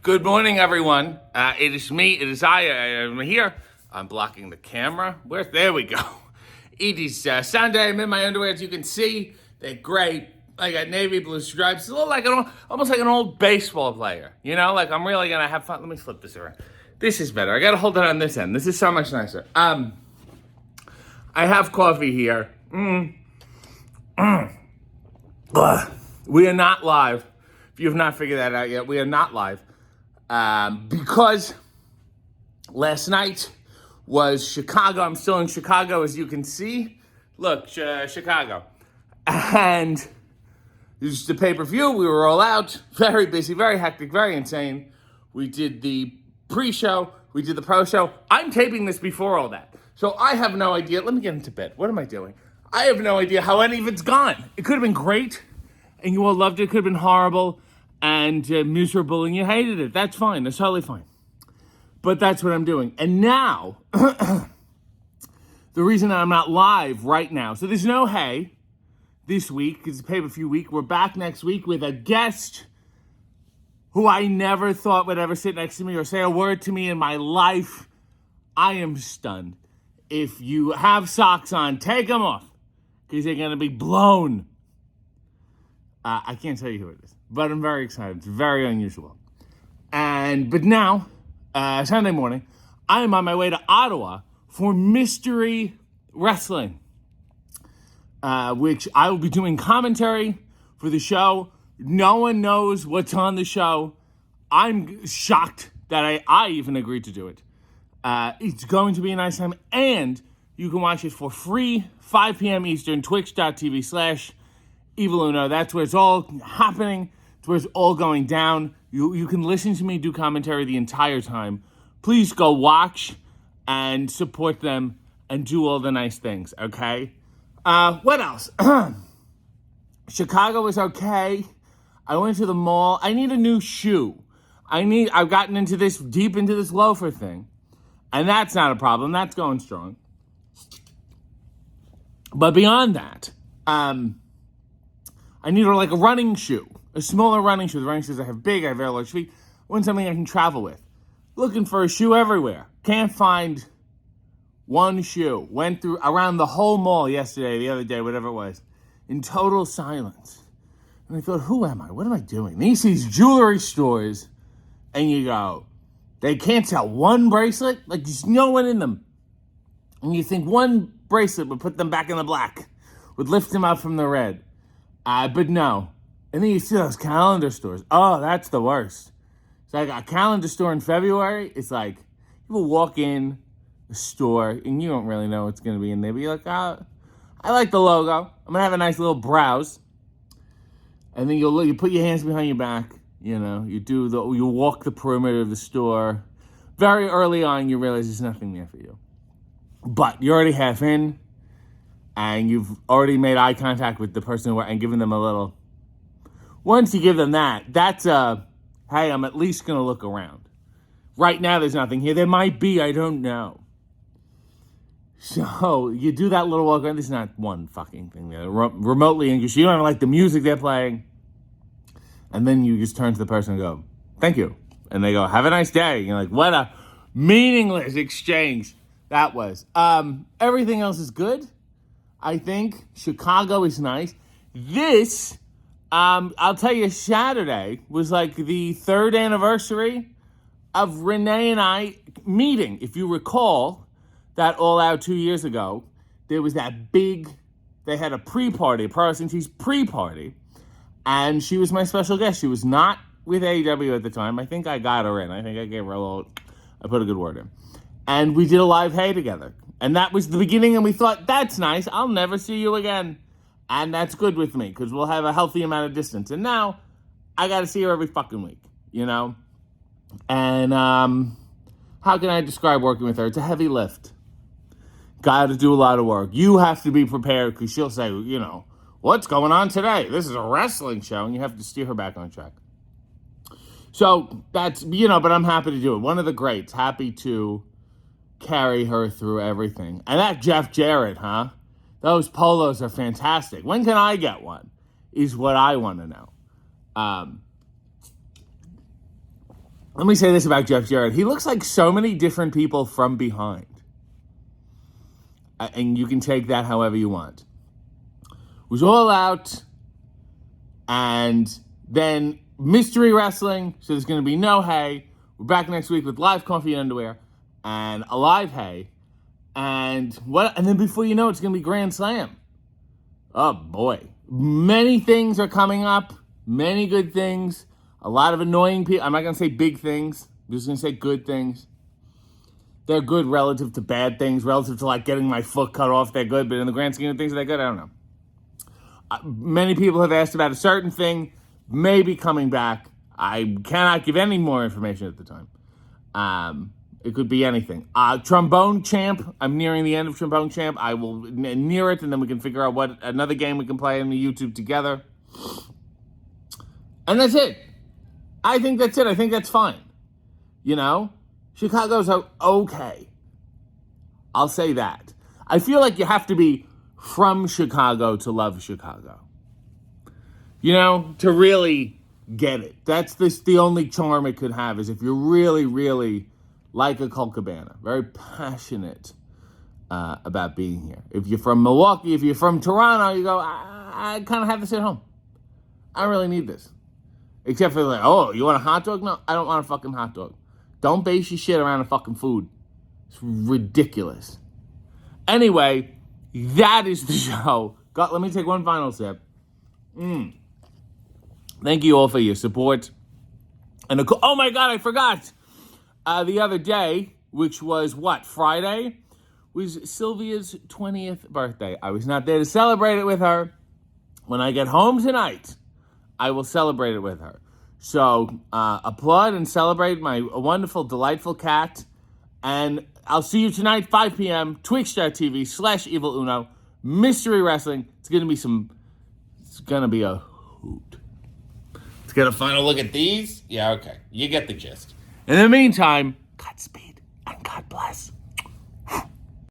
Good morning, everyone. It is me. It is I am here. I'm blocking the camera. There we go. It is Sunday. I'm in my underwear, as you can see. They're gray. I got navy blue stripes. It's a little like almost like an old baseball player. You know, like I'm really gonna have fun. Let me flip this around. This is better. I gotta hold it on this end. This is so much nicer. I have coffee here. We are not live. If you have not figured that out yet, we are not live. Because last night was Chicago. I'm still in Chicago, as you can see. Look, Chicago. And this is the pay-per-view. We were all out. Very busy, very hectic, very insane. We did the pre-show. We did the pro-show. I'm taping this before all that. So I have no idea. Let me get into bed. What am I doing? I have no idea how any of it's gone. It could have been great, and you all loved it. It could have been horrible and miserable, and you hated it. That's fine. That's totally fine. But that's what I'm doing. And now, the reason I'm not live right now, so there's no Hey this week, because it's pay-per-view week. We're back next week with a guest who I never thought would ever sit next to me or say a word to me in my life. I am stunned. If you have socks on, take them off, because they're going to be blown. I can't tell you who it is, but I'm very excited. It's very unusual. But now, Sunday morning, I am on my way to Ottawa for Mystery Wrestling, which I will be doing commentary for the show. No one knows what's on the show. I'm shocked that I even agreed to do it. It's going to be a nice time, and you can watch it for free, 5 p.m. Eastern, twitch.tv/EvilUno. That's where it's all happening. It's where it's all going down. You can listen to me do commentary the entire time. Please go watch and support them and do all the nice things, okay? What else? Chicago was okay. I went to the mall. I need a new shoe. I've gotten deep into this loafer thing. And that's not a problem. That's going strong. But beyond that, I need a running shoe. A smaller running shoe. The running shoes I have big, I have very large feet. I want something I can travel with. Looking for a shoe everywhere. Can't find one shoe. Went through around the whole mall the other day, whatever it was, in total silence. And I thought, who am I? What am I doing? And you see these jewelry stores, and you go, they can't sell one bracelet? Like, there's no one in them. And you think one bracelet would put them back in the black, would lift them up from the red. But no. And then you see those calendar stores. Oh, that's the worst. So I got a calendar store in February. It's like, people walk in the store, and you don't really know what's going to be in there. But you're like, I like the logo. I'm going to have a nice little browse. And then you put your hands behind your back. You know, you walk the perimeter of the store. Very early on, you realize there's nothing there for you. But you're already half in, and you've already made eye contact with the person and given them a little. Once you give them that, that's hey, I'm at least going to look around. Right now, there's nothing here. There might be, I don't know. So you do that little walk around. There's not one fucking thing there. Remotely English. You don't even like the music they're playing. And then you just turn to the person and go, thank you. And they go, have a nice day. And you're like, what a meaningless exchange that was. Everything else is good. I think Chicago is nice. This, I'll tell you, Saturday was like the 3rd anniversary of Renee and I meeting. If you recall that All Out 2 years ago, there was that they had a pre-party, a Pro Wrestling Tees pre-party. And she was my special guest. She was not with AEW at the time. I think I got her in. I think I gave her I put a good word in. And we did a live Hey together. And that was the beginning, and we thought, that's nice. I'll never see you again. And that's good with me, because we'll have a healthy amount of distance. And now, I got to see her every fucking week, you know? And how can I describe working with her? It's a heavy lift. Got to do a lot of work. You have to be prepared, because she'll say, you know, what's going on today? This is a wrestling show, and you have to steer her back on track. So, that's, but I'm happy to do it. One of the greats, happy to carry her through everything. And that Jeff Jarrett, huh? Those polos are fantastic. When can I get one? Is what I want to know. let me say this about Jeff Jarrett. He looks like so many different people from behind. And you can take that however you want. Was all out, and then mystery wrestling, so there's going to be no hay. We're back next week with live coffee and underwear and a live hay. And then before you know it, it's going to be Grand Slam. Oh, boy. Many things are coming up. Many good things. A lot of annoying people. I'm not going to say big things. I'm just going to say good things. They're good relative to bad things. Relative to, like, getting my foot cut off, they're good. But in the grand scheme of things, are they good? I don't know. Many people have asked about a certain thing. Maybe coming back. I cannot give any more information at the time. It could be anything. Trombone Champ. I'm nearing the end of Trombone Champ. I will near it, and then we can figure out what another game we can play on the YouTube together. And that's it. I think that's it. I think that's fine. You know? Chicago's okay. I'll say that. I feel like you have to be from Chicago to love Chicago. You know? To really get it. That's the only charm it could have, is if you're really, really like a Colt Cabana. Very passionate about being here. If you're from Milwaukee, if you're from Toronto, you go, I kind of have this at home. I don't really need this. Except for like, oh, you want a hot dog? No, I don't want a fucking hot dog. Don't base your shit around a fucking food. It's ridiculous. Anyway, that is the show. God, let me take one final sip. Thank you all for your support. And oh my God, I forgot. The other day, which was Friday, was Sylvia's 20th birthday. I was not there to celebrate it with her. When I get home tonight, I will celebrate it with her. So applaud and celebrate my wonderful, delightful cat. And I'll see you tonight, 5 p.m., twitch.tv/eviluno, Mystery Wrestling. It's going to be a hoot. Let's get a final look at these. Yeah, okay. You get the gist. In the meantime, Godspeed and God bless.